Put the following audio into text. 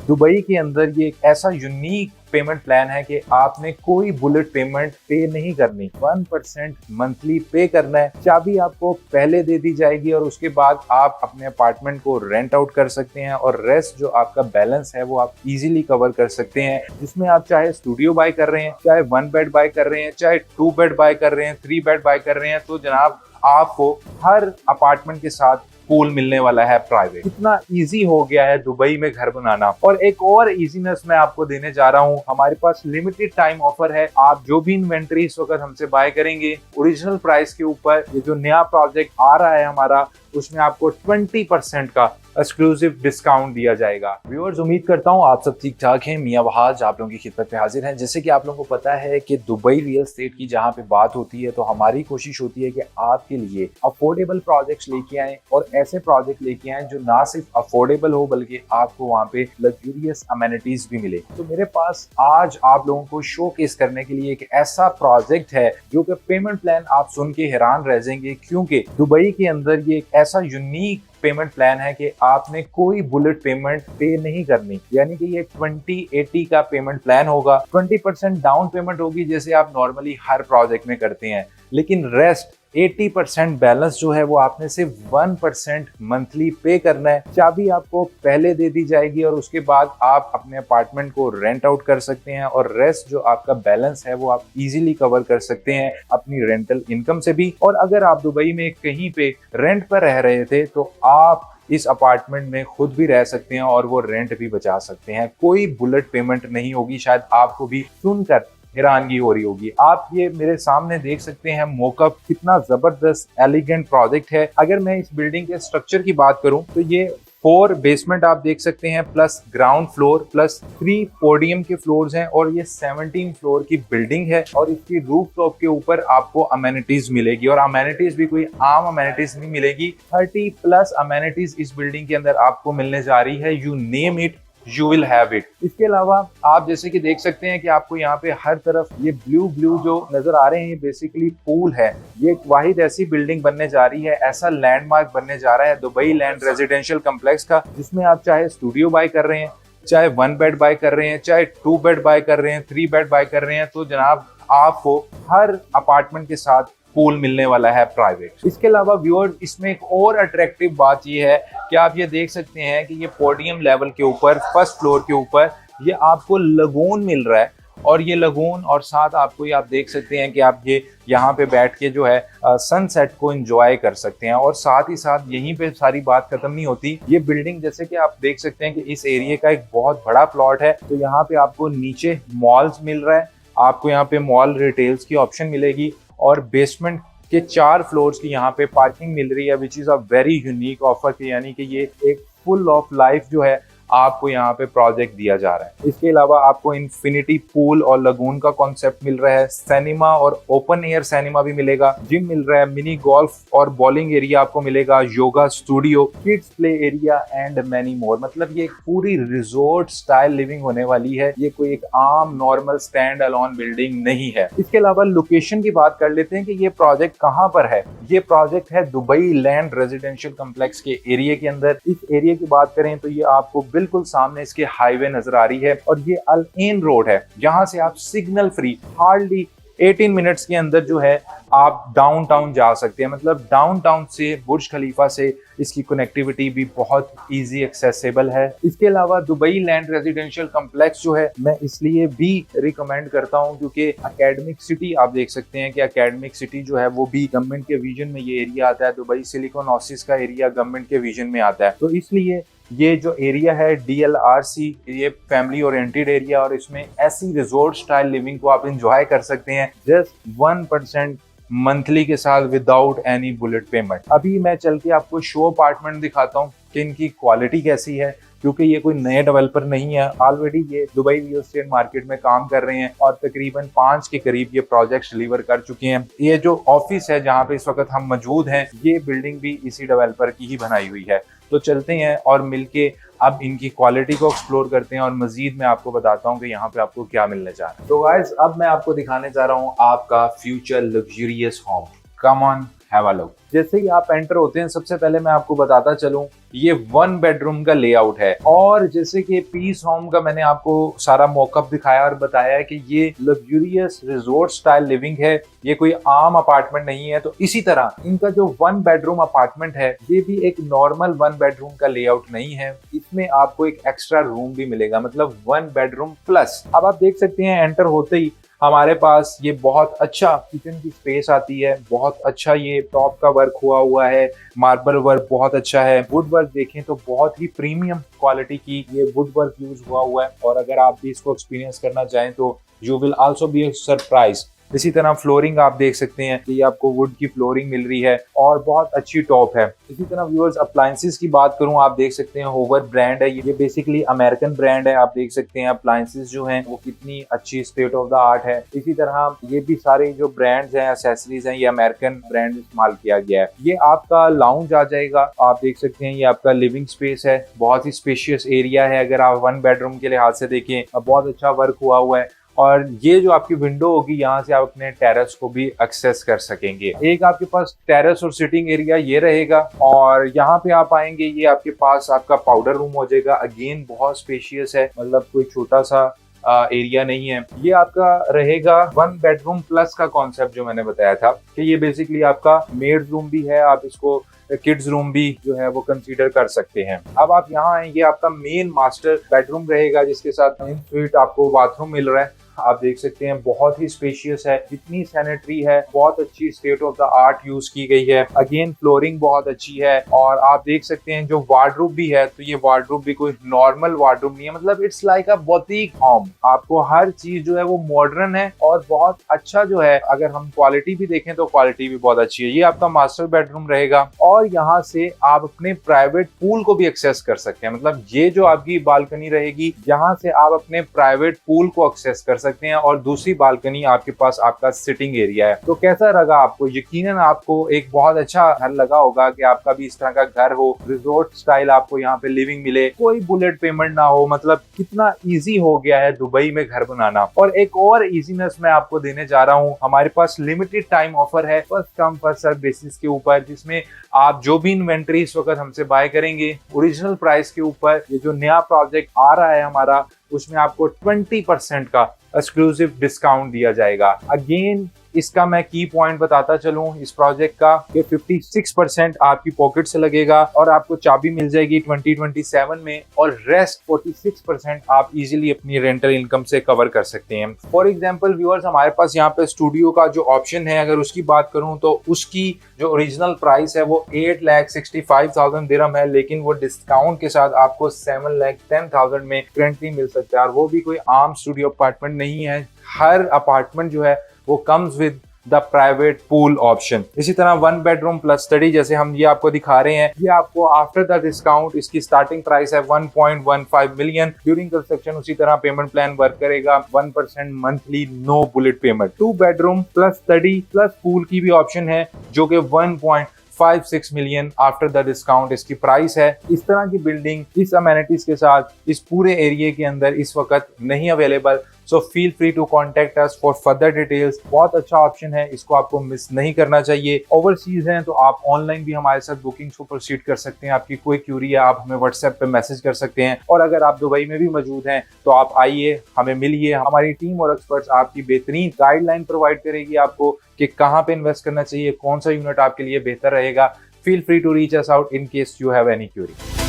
Dubai के अंदर ये एक ऐसा यूनिक पेमेंट प्लान है कि आपने कोई बुलेट पेमेंट पे नहीं करनी, 1% मंथली पे करना है। चाबी आपको पहले दे दी जाएगी और उसके बाद आप अपने अपार्टमेंट को रेंट आउट कर सकते हैं और रेस्ट जो आपका बैलेंस है वो आप इजीली कवर कर सकते हैं, जिसमें आप चाहे स्टूडियो बाय कर रहे हैं, चाहे 1 बेड बाय कर रहे हैं, चाहे 2 बेड बाय कर रहे हैं, 3 बेड बाय कर रहे हैं, तो जनाब आपको हर अपार्टमेंट के साथ पूल मिलने वाला है प्राइवेट। कितना इजी हो गया है दुबई में घर बनाना। और एक और इजीनेस मैं आपको देने जा रहा हूं, हमारे पास लिमिटेड टाइम ऑफर है। आप जो भी इन्वेंट्री इस वक्त हमसे बाय करेंगे ओरिजिनल प्राइस के ऊपर, ये जो नया प्रोजेक्ट आ रहा है हमारा, उसमें आपको 20% का एक्सक्लूसिव डिस्काउंट दिया जाएगा। व्यूअर्स, उम्मीद करता हूं आप सब ठीक ठाक हैं। मियां वहाज आप लोगों की खिदमत पे हाजिर हैं। जैसे कि आप लोगों को पता है कि दुबई रियल एस्टेट की जहां पे बात होती है तो हमारी कोशिश होती है कि आपके लिए अफोर्डेबल प्रोजेक्ट्स लेके आएं और ऐसे प्रोजेक्ट लेके आएं जो ना सिर्फ अफोर्डेबल हो बल्कि आपको वहां पे लग्जूरियस अमेनिटीज भी मिले। तो मेरे पास आज आप लोगों को शोकेस करने के लिए एक ऐसा प्रोजेक्ट है जो कि पेमेंट प्लान आप सुन के हैरान रह जाएंगे, क्योंकि दुबई के अंदर ये एक ऐसा यूनिक पेमेंट प्लान है कि आपने कोई बुलेट पेमेंट पे नहीं करनी। यानी कि ये 20/80 का पेमेंट प्लान होगा। 20% डाउन पेमेंट होगी जैसे आप नॉर्मली हर प्रोजेक्ट में करते हैं, लेकिन रेस्ट 80% बैलेंस जो है वो आपने सिर्फ 1% मंथली पे करना है। चाबी आपको पहले दे दी जाएगी और उसके बाद आप अपने अपार्टमेंट को रेंट आउट कर सकते हैं और रेस्ट जो आपका बैलेंस है वो आप इजीली कवर कर सकते हैं अपनी रेंटल इनकम से भी। और अगर आप दुबई में कहीं पे रेंट पर रह रहे थे तो आप इस अपार्टमेंट में खुद भी रह सकते हैं और वो रेंट भी बचा सकते हैं। कोई बुलेट पेमेंट नहीं होगी। शायद आपको भी सुनकर हैरानगी हो रही होगी। आप ये मेरे सामने देख सकते हैं मोकअप, कितना जबरदस्त एलिगेंट प्रोजेक्ट है। अगर मैं इस बिल्डिंग के स्ट्रक्चर की बात करूं तो ये 4 बेसमेंट आप देख सकते हैं plus ground floor plus 3 podium के फ्लोर्स हैं और ये 17 फ्लोर की बिल्डिंग है। और इसकी रूफ टॉप के ऊपर आपको अमेनिटीज मिलेगी और अमेनिटीज भी कोई आम अमेनिटीज नहीं मिलेगी। 30+ अमेनिटीज इस बिल्डिंग के अंदर आपको मिलने जा रही है। You name it you will have it. इसके अलावा आप जैसे कि देख सकते हैं कि आपको यहाँ पे हर तरफ ये ब्लू जो नजर आ रहे हैं, ये बेसिकली पूल है। ये एक वाहिद ऐसी बिल्डिंग बनने जा रही है, ऐसा लैंडमार्क बनने जा रहा है दुबई लैंड रेजिडेंशियल कम्प्लेक्स का, जिसमें आप चाहे स्टूडियो बाय कर रहे हैं, चाहे 1 बेड बाय कर रहे हैं, चाहे 2 बेड बाय कर रहे हैं, 3 बेड बाय कर रहे हैं, तो जनाब आपको हर अपार्टमेंट के साथ पूल मिलने वाला है प्राइवेट। इसके अलावा व्यूअर्स, इसमें एक और अट्रैक्टिव बात यह है कि आप ये देख सकते हैं कि ये पोडियम लेवल के ऊपर फर्स्ट फ्लोर के ऊपर ये आपको लगून मिल रहा है और ये लगून और साथ आपको ये आप देख सकते हैं कि आप ये यहाँ पे बैठ के जो है सनसेट को एंजॉय कर सकते हैं। और साथ ही साथ यहीं पे सारी बात खत्म नहीं होती। ये बिल्डिंग जैसे कि आप देख सकते हैं कि इस एरिया का एक बहुत बड़ा प्लॉट है, तो यहाँ पे आपको नीचे मॉल्स मिल रहा है, आपको यहाँ पे मॉल रिटेल्स की ऑप्शन मिलेगी और बेसमेंट के 4 फ्लोर्स की यहाँ पे पार्किंग मिल रही है, which is a very unique offer. यानी कि ये एक फुल ऑफ लाइफ जो है आपको यहाँ पे प्रोजेक्ट दिया जा रहा है। इसके अलावा आपको इन्फिनिटी पूल और लगून का कॉन्सेप्ट मिल रहा है, सिनेमा और ओपन एयर सिनेमा भी मिलेगा, जिम मिल रहा है, मिनी गोल्फ और बॉलिंग एरिया आपको मिलेगा, yoga studio, kids play area and many more. मतलब ये एक पूरी रिजॉर्ट स्टाइल लिविंग होने वाली है। ये कोई एक आम नॉर्मल स्टैंड अलोन बिल्डिंग नहीं है। इसके अलावा लोकेशन की बात कर लेते हैं कि ये प्रोजेक्ट कहाँ पर है। ये प्रोजेक्ट है दुबई लैंड रेजिडेंशियल कम्प्लेक्स के एरिया के अंदर। इस एरिया की बात करें तो ये आपको बिल्कुल सामने इसके हाईवे नजर आ रही है और ये अल एन रोड है, जहां से आप सिग्नल फ्री हार्डली 18 मिनट्स के अंदर जो है आप डाउनटाउन जा सकते हैं। मतलब डाउनटाउन से बुर्ज खलीफा से इसकी कनेक्टिविटी भी बहुत इजी एक्सेसिबल है। इसके अलावा दुबई लैंड रेजिडेंशियल कम्प्लेक्स जो है मैं इसलिए भी रिकमेंड करता हूं क्योंकि एकेडमिक सिटी आप देख सकते हैं कि एकेडमिक सिटी जो है वो भी गवर्नमेंट के विजन में ये एरिया आता है। दुबई सिलिकॉन ओसिस का एरिया गवर्नमेंट के विजन में आता है, तो इसलिए ये जो एरिया है DLRC, ये फैमिली ओरिएंटेड एरिया और इसमें ऐसी रिजॉर्ट स्टाइल लिविंग को आप एंजॉय कर सकते हैं जस्ट 1% मंथली के साथ विदाउट एनी बुलेट पेमेंट। अभी मैं चल के आपको शो अपार्टमेंट दिखाता हूँ कि इनकी क्वालिटी कैसी है, क्योंकि ये कोई नए डेवलपर नहीं है। ऑलरेडी ये दुबई रियल एस्टेट मार्केट में काम कर रहे हैं और तकरीबन 5 के करीब ये प्रोजेक्ट्स डिलीवर कर चुके हैं। ये जो ऑफिस है जहाँ पे इस वक्त हम मौजूद हैं, ये बिल्डिंग भी इसी डेवलपर की ही बनाई हुई है। तो चलते हैं और मिलके अब इनकी क्वालिटी को एक्सप्लोर करते हैं और मजीद मैं आपको बताता हूँ कि यहाँ पे आपको क्या मिलने जा रहा है। तो गाइस, अब मैं आपको दिखाने जा रहा हूँ आपका future luxurious home. Come on, have a look. जैसे ही आप एंटर होते हैं, सबसे पहले मैं आपको बताता चलूं, ये 1 बेडरूम का लेआउट है। और जैसे कि पीस होम का मैंने आपको सारा मॉकअप दिखाया और बताया है कि ये लग्जूरियस रिजॉर्ट स्टाइल लिविंग है, ये कोई आम अपार्टमेंट नहीं है। तो इसी तरह इनका जो 1 बेडरूम अपार्टमेंट है, ये भी एक नॉर्मल 1 बेडरूम का लेआउट नहीं है। इसमें आपको एक एक्स्ट्रा रूम भी मिलेगा, मतलब 1 बेडरूम प्लस। अब आप देख सकते हैं एंटर होते ही हमारे पास ये बहुत अच्छा किचन की स्पेस आती है। बहुत अच्छा ये टॉप का वर्क हुआ है, मार्बल वर्क बहुत अच्छा है। वुड वर्क देखें तो बहुत ही प्रीमियम क्वालिटी की ये वुड वर्क यूज हुआ है। और अगर आप भी इसको एक्सपीरियंस करना चाहें तो you will also be surprise. इसी तरह फ्लोरिंग आप देख सकते हैं कि आपको वुड की फ्लोरिंग मिल रही है और बहुत अच्छी टॉप है। इसी तरह व्यूअर्स, अप्लायंसेस की बात करूं, आप देख सकते हैं होवर ब्रांड है, ये बेसिकली अमेरिकन ब्रांड है। आप देख सकते हैं अप्लायंसेस जो हैं वो कितनी अच्छी स्टेट ऑफ द आर्ट है। इसी तरह ये भी सारे जो ब्रांड्स हैं, एक्सेसरीज हैं, ये अमेरिकन ब्रांड इस्तेमाल किया गया है। ये आपका लाउंज आ जाएगा। आप देख सकते हैं ये आपका लिविंग स्पेस है, बहुत ही स्पेशियस एरिया है। अगर आप 1 बेडरूम के लिहाज से देखें, बहुत अच्छा वर्क हुआ है। और ये जो आपकी विंडो होगी, यहाँ से आप अपने टेरेस को भी एक्सेस कर सकेंगे। एक आपके पास टेरेस और सिटिंग एरिया ये रहेगा। और यहाँ पे आप आएंगे, ये आपके पास आपका पाउडर रूम हो जाएगा। अगेन बहुत स्पेशियस है, मतलब कोई छोटा सा एरिया नहीं है। ये आपका रहेगा 1 बेडरूम प्लस का कॉन्सेप्ट जो मैंने बताया था कि ये बेसिकली आपका मेड रूम भी है, आप इसको किड्स रूम भी जो है वो कंसीडर कर सकते हैं। अब आप यहाँ आएंगे, आपका मेन मास्टर बेडरूम रहेगा जिसके साथ इन स्वीट आपको बाथरूम मिल रहा है। आप देख सकते हैं बहुत ही स्पेशियस है, इतनी सैनिटरी है, बहुत अच्छी state of the art use की गई है। अगेन फ्लोरिंग बहुत अच्छी है। और आप देख सकते हैं जो वार्डरोब भी है, तो ये वार्डरोब भी कोई नॉर्मल वार्डरोब नहीं है, मतलब it's like a boutique home. आपको हर चीज जो है वो मॉडर्न है और बहुत अच्छा जो है। अगर हम क्वालिटी भी देखें तो क्वालिटी भी बहुत अच्छी है। ये आपका मास्टर बेडरूम रहेगा और यहाँ से आप अपने प्राइवेट पूल को भी एक्सेस कर सकते हैं। मतलब ये जो आपकी बालकनी रहेगी, यहाँ से आप अपने प्राइवेट पूल को एक्सेस कर सकते हैं। और दूसरी बालकनी आपके पास आपका सिटिंग एरिया है। तो कैसा लगा आपको? यकीनन आपको एक बहुत अच्छा घर लगा होगा कि आपका भी इस तरह का घर हो, रिजॉर्ट स्टाइल आपको यहाँ पे लिविंग मिले, कोई बुलेट पेमेंट ना हो। मतलब कितना इजी हो गया है दुबई में घर बनाना। और एक और इजीनेस मैं आपको देने जा रहा हूँ। हमारे पास लिमिटेड टाइम ऑफर है, first come first serve basis के ऊपर, जिसमें आप जो भी इन्वेंट्री इस वक्त हमसे बाय करेंगे ओरिजिनल प्राइस के ऊपर, ये जो नया प्रोजेक्ट आ रहा है हमारा, उसमें आपको 20% का एक्सक्लूसिव डिस्काउंट दिया जाएगा। अगेन इसका मैं की पॉइंट बताता चलूं इस प्रोजेक्ट का कि 56% आपकी पॉकेट से लगेगा और आपको चाबी मिल जाएगी 2027 में, और रेस्ट 46% आप इजीली अपनी रेंटल इनकम से कवर कर सकते हैं। फॉर एग्जांपल व्यूअर्स, हमारे पास यहाँ पे स्टूडियो का जो ऑप्शन है, अगर उसकी बात करूं तो उसकी जो ओरिजिनल प्राइस है वो 8,65,000 दिरहम है, लेकिन वो डिस्काउंट के साथ आपको 7,10,000 में करंटली मिल सकता है। और वो भी कोई आम स्टूडियो अपार्टमेंट नहीं है। हर अपार्टमेंट जो है वो comes with the private pool option. इसी तरह 1 बेडरूम प्लस स्टडी जैसे हम ये आपको दिखा रहे हैं, ये आपको आफ्टर द डिस्काउंट इसकी स्टार्टिंग प्राइस है 1.15 मिलियन ड्यूरिंग कंस्ट्रक्शन। उसी तरह पेमेंट प्लान वर्क करेगा 1% monthly, no bullet payment. 2 bedroom plus study plus pool की भी ऑप्शन है जो कि 1.56 मिलियन आफ्टर द डिस्काउंट इसकी प्राइस है। इस तरह की बिल्डिंग इस अमेनिटीज के साथ इस पूरे एरिया के अंदर इस वक्त नहीं available. So feel free to contact us for further details. बहुत अच्छा ऑप्शन है, इसको आपको मिस नहीं करना चाहिए। ओवरसीज हैं तो आप ऑनलाइन भी हमारे साथ बुकिंग्स को प्रोसीड कर सकते हैं। आपकी कोई क्यूरी है आप हमें व्हाट्सएप पे मैसेज कर सकते हैं। और अगर आप दुबई में भी मौजूद हैं तो आप आइए, हमें मिलिए। हमारी टीम और एक्सपर्ट्स आपकी बेहतरीन गाइडलाइन प्रोवाइड करेगी आपको कि कहाँ पे इन्वेस्ट करना चाहिए, कौन सा यूनिट आपके लिए बेहतर रहेगा। Feel free to reach us out in case you have any Curie.